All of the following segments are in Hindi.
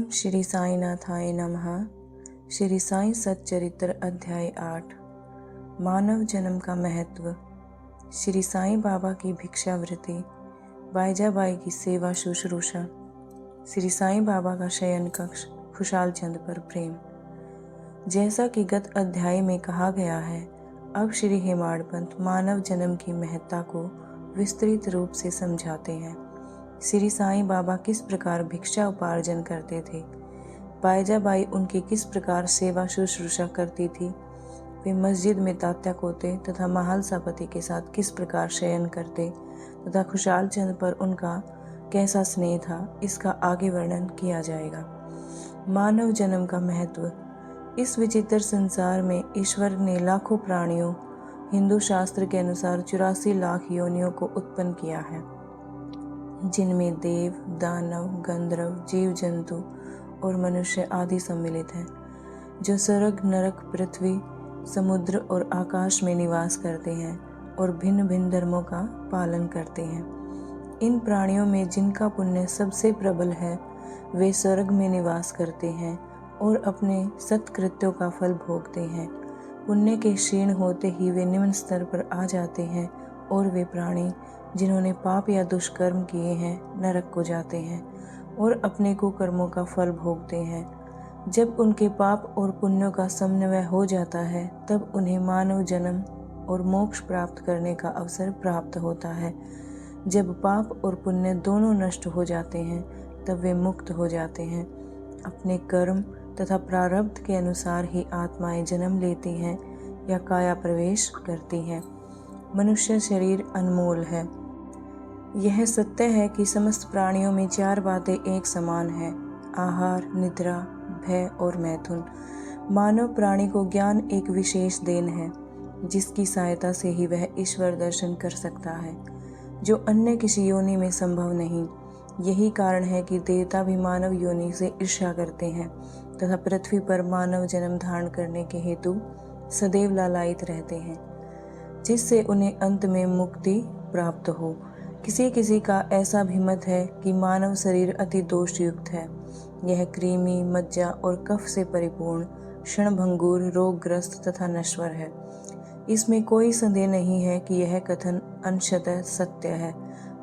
श्री साईनाथाय नमः। श्री साई सच्चरित्र अध्याय 8 मानव जन्म का महत्व। श्री साईं बाबा की भिक्षावृत्ति, बाईजाबाई की सेवा शुश्रूषा, श्री साईं बाबा का शयन कक्ष, खुशाल चंद पर प्रेम। जैसा कि गत अध्याय में कहा गया है, अब श्री हेमाड़ पंत मानव जन्म की महत्ता को विस्तृत रूप से समझाते हैं। श्री साईं बाबा किस प्रकार भिक्षा उपार्जन करते थे, बाईजाबाई उनकी किस प्रकार सेवा शुश्रूषा करती थी, वे मस्जिद में तात्या कोते तथा महालसापति के साथ किस प्रकार शयन करते तथा खुशाल चंद पर उनका कैसा स्नेह था, इसका आगे वर्णन किया जाएगा। मानव जन्म का महत्व। इस विचित्र संसार में ईश्वर ने लाखों प्राणियों, हिंदू शास्त्र के अनुसार 84 लाख योनियों को उत्पन्न किया है, जिनमें देव, दानव, गंधर्व, जीव जंतु और मनुष्य आदि सम्मिलित हैं, जो स्वर्ग, नरक, पृथ्वी, समुद्र और आकाश में निवास करते हैं और भिन्न भिन्न धर्मों का पालन करते हैं। इन प्राणियों में जिनका पुण्य सबसे प्रबल है, वे स्वर्ग में निवास करते हैं और अपने सत्कृत्यों का फल भोगते हैं। पुण्य के क्षीण होते ही वे निम्न स्तर पर आ जाते हैं और वे प्राणी जिन्होंने पाप या दुष्कर्म किए हैं, नरक को जाते हैं और अपने कुकर्मों का फल भोगते हैं। जब उनके पाप और पुण्यों का समन्वय हो जाता है, तब उन्हें मानव जन्म और मोक्ष प्राप्त करने का अवसर प्राप्त होता है। जब पाप और पुण्य दोनों नष्ट हो जाते हैं, तब वे मुक्त हो जाते हैं। अपने कर्म तथा प्रारब्ध के अनुसार ही आत्माएं जन्म लेती हैं या काया प्रवेश करती हैं। मनुष्य शरीर अनमोल है। यह सत्य है कि समस्त प्राणियों में 4 बातें एक समान हैं: आहार, निद्रा, भय और मैथुन। मानव प्राणी को ज्ञान एक विशेष देन है, जिसकी सहायता से ही वह ईश्वर दर्शन कर सकता है, जो अन्य किसी योनि में संभव नहीं। यही कारण है कि देवता भी मानव योनि से ईर्ष्या करते हैं तथा पृथ्वी पर मानव जन्म धारण करने के हेतु सदैव लालायित रहते हैं, जिससे उन्हें अंत में मुक्ति प्राप्त हो। किसी किसी का ऐसा भी मत है कि मानव शरीर अति दोषयुक्त है। यह कृमि, मज्जा और कफ से परिपूर्ण, क्षणभंगुर, रोगग्रस्त तथा नश्वर है। इसमें कोई संदेह नहीं है कि यह कथन अंशतः सत्य है,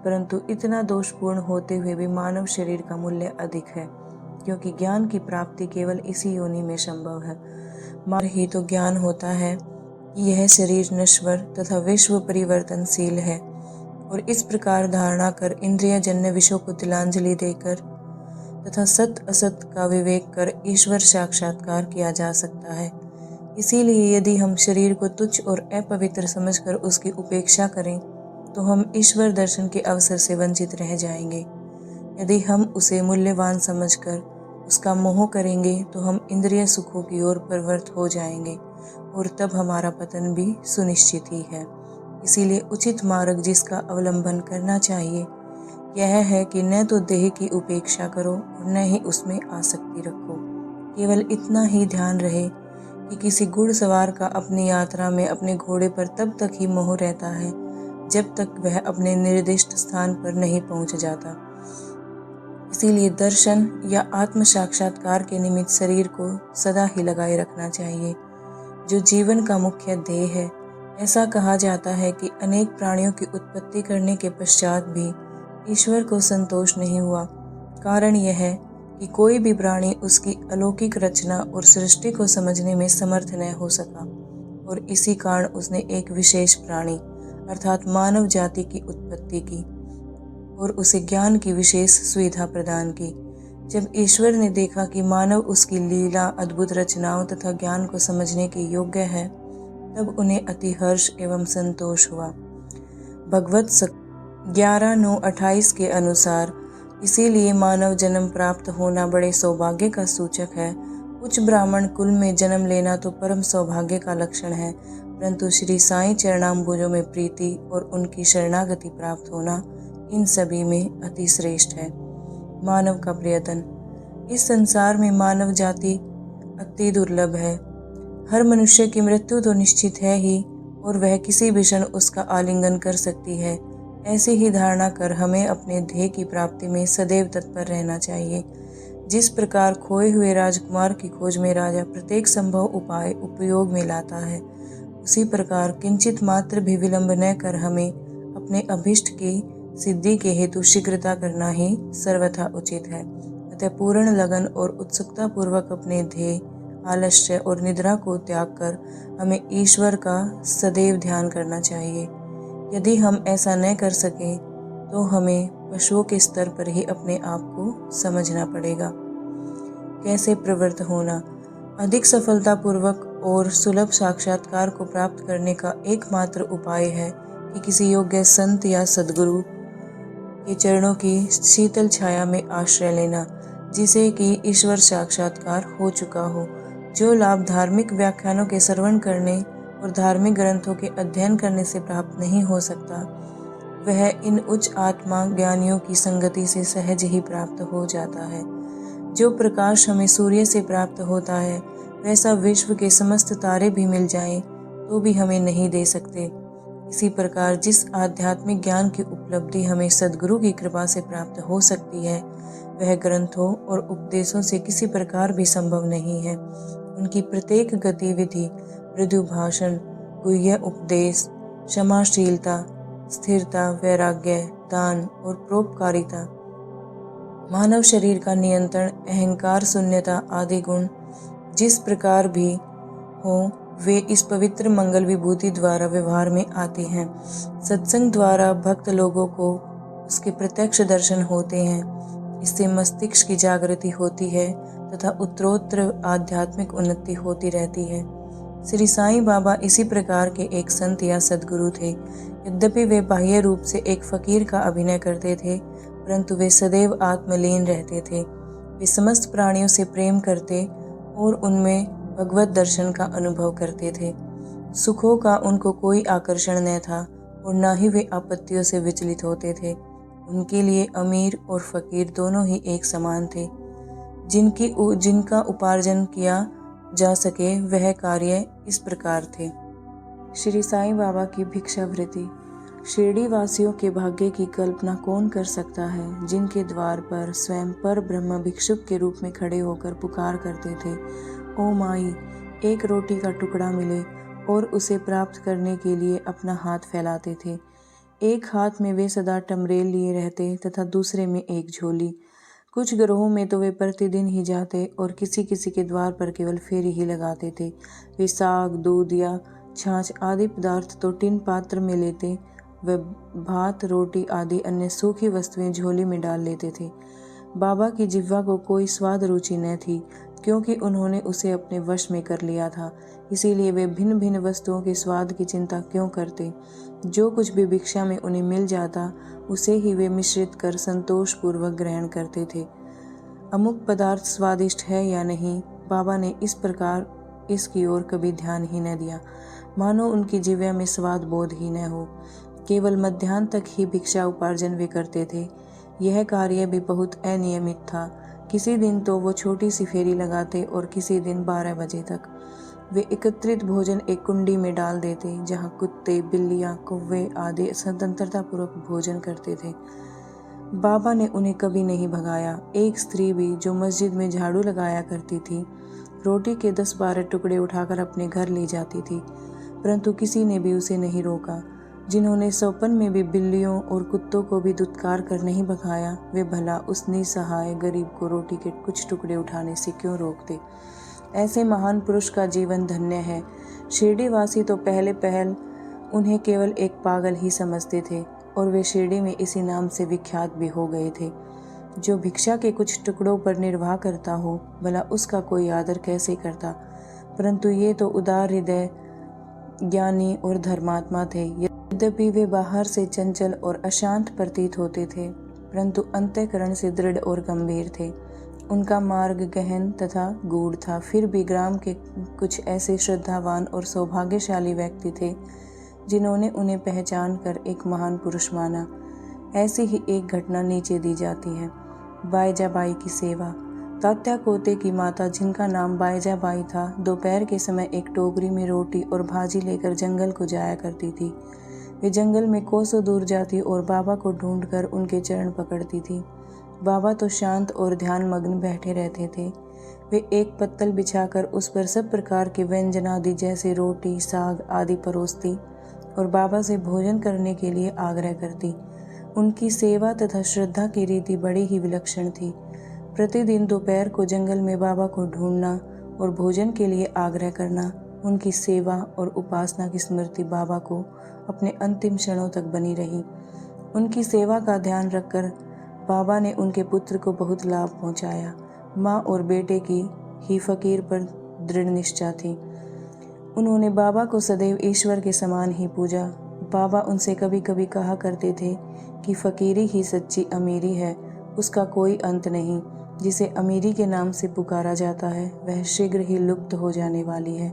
परंतु इतना दोषपूर्ण होते हुए भी मानव शरीर का मूल्य अधिक है, क्योंकि ज्ञान की प्राप्ति केवल इसी योनि में संभव है। मार ही तो ज्ञान होता है कि यह शरीर नश्वर तथा विश्व परिवर्तनशील है, और इस प्रकार धारणा कर इंद्रिय जन्य विषयों को तिलांजलि देकर तथा सत असत का विवेक कर ईश्वर साक्षात्कार किया जा सकता है। इसीलिए यदि हम शरीर को तुच्छ और अपवित्र समझकर उसकी उपेक्षा करें, तो हम ईश्वर दर्शन के अवसर से वंचित रह जाएंगे। यदि हम उसे मूल्यवान समझकर उसका मोह करेंगे, तो हम इंद्रिय सुखों की ओर प्रवृत्त हो जाएंगे और तब हमारा पतन भी सुनिश्चित ही है। इसीलिए उचित मार्ग जिसका अवलंबन करना चाहिए, यह है कि न तो देह की उपेक्षा करो और न ही उसमें आसक्ति रखो। केवल इतना ही ध्यान रहे कि किसी घुड़सवार का अपनी यात्रा में अपने घोड़े पर तब तक ही मोह रहता है, जब तक वह अपने निर्दिष्ट स्थान पर नहीं पहुंच जाता। इसीलिए दर्शन या आत्म साक्षात्कार के निमित्त शरीर को सदा ही लगाए रखना चाहिए, जो जीवन का मुख्य ध्येय है। ऐसा कहा जाता है कि अनेक प्राणियों की उत्पत्ति करने के पश्चात भी ईश्वर को संतोष नहीं हुआ। कारण यह है कि कोई भी प्राणी उसकी अलौकिक रचना और सृष्टि को समझने में समर्थ न हो सका, और इसी कारण उसने एक विशेष प्राणी अर्थात मानव जाति की उत्पत्ति की और उसे ज्ञान की विशेष सुविधा प्रदान की। जब ईश्वर ने देखा कि मानव उसकी लीला, अद्भुत रचनाओं तथा ज्ञान को समझने के योग्य है, तब उन्हें अति हर्ष एवं संतोष हुआ। भगवत 11:9-28 के अनुसार इसीलिए मानव जन्म प्राप्त होना बड़े सौभाग्य का सूचक है। उच्च ब्राह्मण कुल में जन्म लेना तो परम सौभाग्य का लक्षण है, परंतु श्री साईं चरणाम्बुजों में प्रीति और उनकी शरणागति प्राप्त होना इन सभी में अति श्रेष्ठ है। मानव का प्रयत्न। इस संसार में मानव जाति अति दुर्लभ है। हर मनुष्य की मृत्यु तो निश्चित है ही, और वह किसी भी क्षण उसका आलिंगन कर सकती है। ऐसी ही धारणा कर हमें अपने ध्येय की प्राप्ति में सदैव तत्पर रहना चाहिए। जिस प्रकार खोए हुए राजकुमार की खोज में राजा प्रत्येक संभव उपाय उपयोग में लाता है, उसी प्रकार किंचित मात्र भी विलंब न कर हमें अपने अभिष्ट की सिद्धि के हेतु शीघ्रता करना ही सर्वथा उचित है। अतः पूर्ण लगन और उत्सुकता पूर्वक अपने ध्येय, आलस्य और निद्रा को त्याग कर हमें ईश्वर का सदैव ध्यान करना चाहिए। यदि हम ऐसा न कर सके तो हमें पशुओं के स्तर पर ही अपने आप को समझना पड़ेगा। कैसे प्रवृत्त होना? अधिक सफलतापूर्वक और सुलभ साक्षात्कार को प्राप्त करने का एकमात्र उपाय है कि किसी योग्य संत या सद्गुरु के चरणों की शीतल छाया में आश्रय लेना, जिसे कि ईश्वर साक्षात्कार हो चुका हो। जो लाभ धार्मिक व्याख्यानों के श्रवण करने और धार्मिक ग्रंथों के अध्ययन करने से प्राप्त नहीं हो सकता, वह इन उच्च आत्मा ज्ञानियों की संगति से सहज ही प्राप्त हो जाता है। जो प्रकाश हमें सूर्य से प्राप्त होता है, वैसा विश्व के समस्त तारे भी मिल जाएं तो भी हमें नहीं दे सकते। इसी प्रकार जिस आध्यात्मिक ज्ञान की उपलब्धि हमें सद्गुरु की कृपा से प्राप्त हो सकती है, वह ग्रंथों और उपदेशों से किसी प्रकार भी संभव नहीं है। उनकी प्रत्येक गतिविधि, मृदु भाषण, गुह्य उपदेश, क्षमाशीलता, स्थिरता, वैराग्य, दान और परोपकारिता, मानव शरीर का नियंत्रण, अहंकार शून्यता आदि गुण जिस प्रकार भी हो, वे इस पवित्र मंगल विभूति द्वारा व्यवहार में आते हैं। सत्संग द्वारा भक्त लोगों को उसके प्रत्यक्ष दर्शन होते हैं। इससे मस्तिष्क की जागृति होती है तथा उत्तरोत्तर आध्यात्मिक उन्नति होती रहती है। श्री साईं बाबा इसी प्रकार के एक संत या सद्गुरु थे। यद्यपि वे बाह्य रूप से एक फकीर का अभिनय करते थे, परंतु वे सदैव आत्मलीन रहते थे। वे समस्त प्राणियों से प्रेम करते और उनमें भगवत दर्शन का अनुभव करते थे। सुखों का उनको कोई आकर्षण न था और न ही वे आपत्तियों से विचलित होते थे। उनके लिए अमीर और फकीर दोनों ही एक समान थे। जिनका उपार्जन किया जा सके वह कार्य इस प्रकार थे। श्री साईं बाबा की भिक्षावृत्ति। शिरडी वासियों के भाग्य की कल्पना कौन कर सकता है, जिनके द्वार पर स्वयं पर ब्रह्म भिक्षुक के रूप में खड़े होकर पुकार करते थे, ओ माई, एक रोटी का टुकड़ा मिले, और उसे प्राप्त करने के लिए अपना हाथ फैलाते थे। एक हाथ में वे सदा टमरेल लिए रहते तथा दूसरे में एक झोली। कुछ ग्रोहों में तो वे प्रतिदिन ही जाते और किसी किसी के द्वार पर केवल फेरी ही लगाते थे। वे साग, दूध या छाछ आदि पदार्थ तो टिन पात्र में लेते, वे भात, रोटी आदि अन्य सूखी वस्तुएं झोली में डाल लेते थे। बाबा की जिह्वा को कोई स्वाद रुचि न थी, क्योंकि उन्होंने उसे अपने वश में कर लिया था। इसीलिए वे भिन्न भिन्न वस्तुओं के स्वाद की चिंता क्यों करते। जो कुछ भी भिक्षा में उन्हें मिल जाता, उसे ही वे मिश्रित कर संतोष पूर्वक ग्रहण करते थे। अमुक पदार्थ स्वादिष्ट है या नहीं, बाबा ने इस प्रकार इसकी ओर कभी ध्यान ही न दिया, मानो उनकी जिह्वा में स्वाद बोध ही न हो। केवल मध्याह्न तक ही भिक्षा उपार्जन वे करते थे। यह कार्य भी बहुत अनियमित था। किसी दिन तो वो छोटी सी फेरी लगाते और किसी दिन 12 बजे तक। वे एकत्रित भोजन एक कुंडी में डाल देते, जहाँ कुत्ते, बिल्लियाँ, कौवे आदि स्वतंत्रता पूर्वक भोजन करते थे। बाबा ने उन्हें कभी नहीं भगाया। एक स्त्री भी जो मस्जिद में झाड़ू लगाया करती थी, रोटी के 10-12 टुकड़े उठाकर अपने घर ले जाती थी, परंतु किसी ने भी उसे नहीं रोका। जिन्होंने सौपन में भी बिल्लियों और कुत्तों को भी दुत्कार कर नहीं भगाया, वे भला उस निसहाय गरीब को रोटी के कुछ टुकड़े उठाने से क्यों रोकते। ऐसे महान पुरुष का जीवन धन्य है। शिरडी वासी तो पहले पहल उन्हें केवल एक पागल ही समझते थे और वे शिरडी में इसी नाम से विख्यात भी हो गए थे। जो भिक्षा के कुछ टुकड़ों पर निर्वाह करता हो, भला उसका कोई आदर कैसे करता। परंतु ये तो उदार हृदय, ज्ञानी और धर्मात्मा थे। यद्यपि वे बाहर से चंचल और अशांत प्रतीत होते थे, परंतु अंतःकरण से दृढ़ और गंभीर थे। उनका मार्ग गहन तथा गूढ़ था। फिर भी ग्राम के कुछ ऐसे श्रद्धावान और सौभाग्यशाली व्यक्ति थे जिन्होंने उन्हें पहचान कर एक महान पुरुष माना। ऐसी ही एक घटना नीचे दी जाती है। बाईजाबाई की सेवा। तात्या कोते की माता, जिनका नाम बाईजाबाई था, दोपहर के समय एक टोकरी में रोटी और भाजी लेकर जंगल को जाया करती थी। वे जंगल में कोसों दूर जाती और बाबा को ढूंढकर उनके चरण पकड़ती थी। बाबा तो शांत और ध्यान मग्न बैठे रहते थे। वे एक पत्तल बिछाकर उस पर सब प्रकार के व्यंजन आदि जैसे रोटी, साग आदि परोसती और बाबा से भोजन करने के लिए आग्रह करती। उनकी सेवा तथा श्रद्धा की रीति बड़ी ही विलक्षण थी। प्रतिदिन दोपहर को जंगल में बाबा को ढूंढना और भोजन के लिए आग्रह करना उनकी सेवा और उपासना की स्मृति बाबा को अपने अंतिम क्षणों तक बनी रही। उनकी सेवा का ध्यान रखकर बाबा ने उनके पुत्र को बहुत लाभ पहुंचाया। माँ और बेटे की ही फकीर पर दृढ़ निष्ठा थी। उन्होंने बाबा को सदैव ईश्वर के समान ही पूजा। बाबा उनसे कभी कभी कहा करते थे कि फकीरी ही सच्ची अमीरी है, उसका कोई अंत नहीं। जिसे अमीरी के नाम से पुकारा जाता है वह शीघ्र ही लुप्त हो जाने वाली है।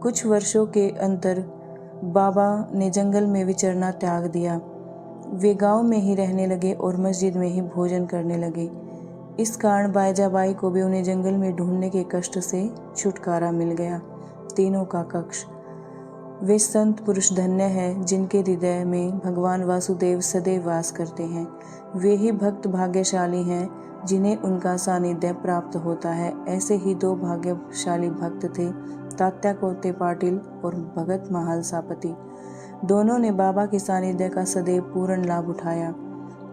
कुछ वर्षों के अंतर बाबा ने जंगल में विचरना त्याग दिया। वे गांव में ही रहने लगे और मस्जिद में ही भोजन करने लगे। इस कारण बायजाबाई को भी उन्हें जंगल में ढूंढने के कष्ट से छुटकारा मिल गया। तीनों का कक्ष। वे संत पुरुष धन्य हैं जिनके हृदय में भगवान वासुदेव सदैव वास करते हैं। वे ही भक्त भाग्यशाली हैं जिन्हें उनका सानिध्य प्राप्त होता है। ऐसे ही दो भाग्यशाली भक्त थे, तात्या कोते पाटिल और भगत महालसापति। दोनों ने बाबा के सानिध्य का सदैव पूर्ण लाभ उठाया।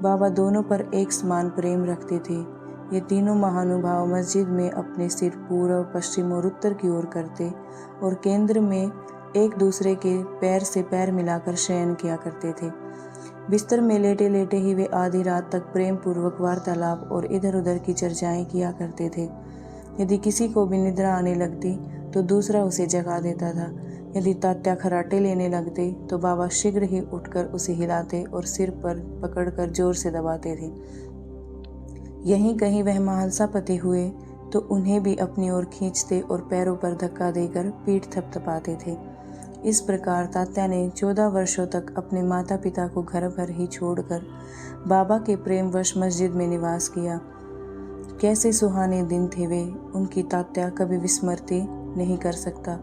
बाबा दोनों पर एक समान प्रेम रखते थे। ये तीनों महानुभाव मस्जिद में अपने सिर पूर्व, पश्चिम और उत्तर की ओर करते और केंद्र में एक दूसरे के पैर से पैर मिलाकर शयन किया करते थे। बिस्तर में लेटे लेटे ही वे आधी रात तक प्रेम पूर्वक वार्तालाप और इधर उधर की चर्चाएं किया करते थे। यदि किसी को भी निद्रा आने लगती तो दूसरा उसे जगा देता था। यदि तात्या खराटे लेने लगते तो बाबा शीघ्र ही उठकर उसे हिलाते और सिर पर पकड़कर जोर से दबाते थे। यहीं कहीं वह महालसापति हुए तो उन्हें भी अपनी ओर खींचते और पैरों पर धक्का देकर पीठ थपथपाते थे। इस प्रकार तात्या ने 14 वर्षों तक अपने माता पिता को घर भर ही छोड़कर बाबा के प्रेमवश मस्जिद में निवास किया। कैसे सुहाने दिन थे वे, उनकी तात्या कभी विस्मृति नहीं कर सकता।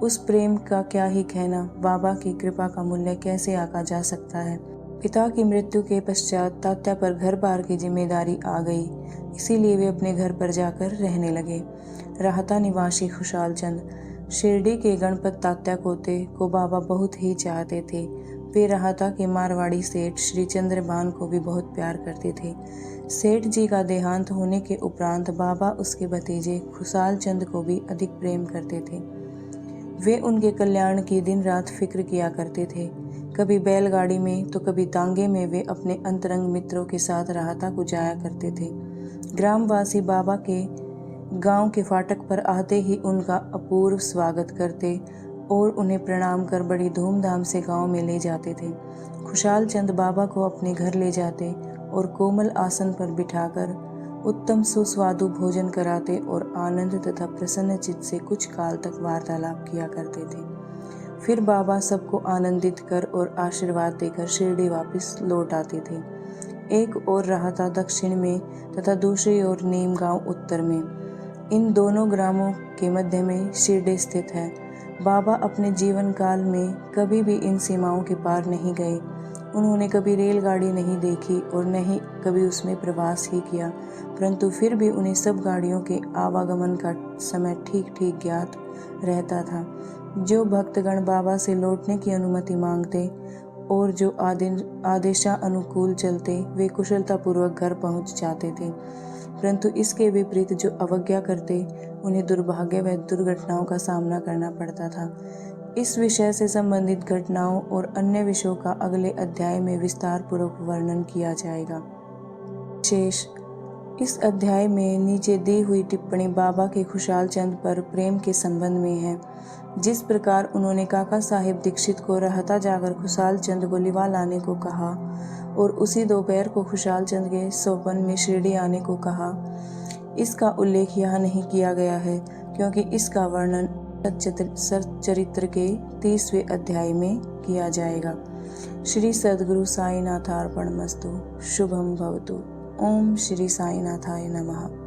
उस प्रेम का क्या ही कहना, बाबा की कृपा का मूल्य कैसे आंका जा सकता है। पिता की मृत्यु के पश्चात तात्या पर घर बार की जिम्मेदारी आ गई, इसीलिए वे अपने घर पर जाकर रहने लगे। राहता निवासी खुशाल चंद। शिरडी के गणपत तात्या कोते को बाबा बहुत ही चाहते थे। वे राहता के मारवाड़ी सेठ श्री चंद्रभान को भी बहुत प्यार करते थे। सेठ जी का देहांत होने के उपरांत बाबा उसके भतीजे खुशाल चंद को भी अधिक प्रेम करते थे। वे उनके कल्याण की दिन रात फिक्र किया करते थे। कभी बैलगाड़ी में तो कभी तांगे में वे अपने अंतरंग मित्रों के साथ राहता को जाया करते थे। ग्रामवासी बाबा के गांव के फाटक पर आते ही उनका अपूर्व स्वागत करते और उन्हें प्रणाम कर बड़ी धूमधाम से गांव में ले जाते थे। खुशाल चंद बाबा को अपने घर ले जाते और कोमल आसन पर बिठाकर उत्तम सुस्वादु भोजन कराते और आनंद तथा प्रसन्न चित्त से कुछ काल तक वार्तालाप किया करते थे। फिर बाबा सबको आनंदित कर और आशीर्वाद देकर शिरडी वापस लौट आते थे। एक और राहता दक्षिण में तथा दूसरी ओर नीम गांव उत्तर में। इन दोनों ग्रामों के मध्य में शिरडी स्थित है। बाबा अपने जीवन काल में कभी भी इन सीमाओं के पार नहीं गए। उन्होंने कभी रेलगाड़ी नहीं देखी और न ही कभी उसमें प्रवास ही किया, परंतु फिर भी उन्हें सब गाड़ियों के आवागमन का समय ठीक ठीक ज्ञात रहता था। जो भक्तगण बाबा से लौटने की अनुमति मांगते और जो आदेशानुकूल चलते वे कुशलतापूर्वक घर पहुंच जाते थे, परंतु इसके विपरीत जो अवज्ञा करते उन्हें दुर्भाग्य व दुर्घटनाओं का सामना करना पड़ता था। इस विषय से संबंधित घटनाओं और अन्य विषयों का अगले अध्याय में विस्तार पूर्वक वर्णन किया जाएगा। शेष इस अध्याय में नीचे दी हुई टिप्पणी बाबा के खुशाल चंद पर प्रेम के संबंध में है। जिस प्रकार उन्होंने काका साहेब दीक्षित को रहता जाकर खुशाल चंद को लिवा लाने को कहा और उसी दोपहर को खुशाल चंद के सोपन में शिरडी आने को कहा, इसका उल्लेख यहाँ नहीं किया गया है क्योंकि इसका वर्णन सच्चरित्र के 30वें अध्याय में किया जाएगा। श्री सद्गुरु साईनाथार्पणमस्तु। शुभम भवतु। ओम श्री साईनाथाय नमः।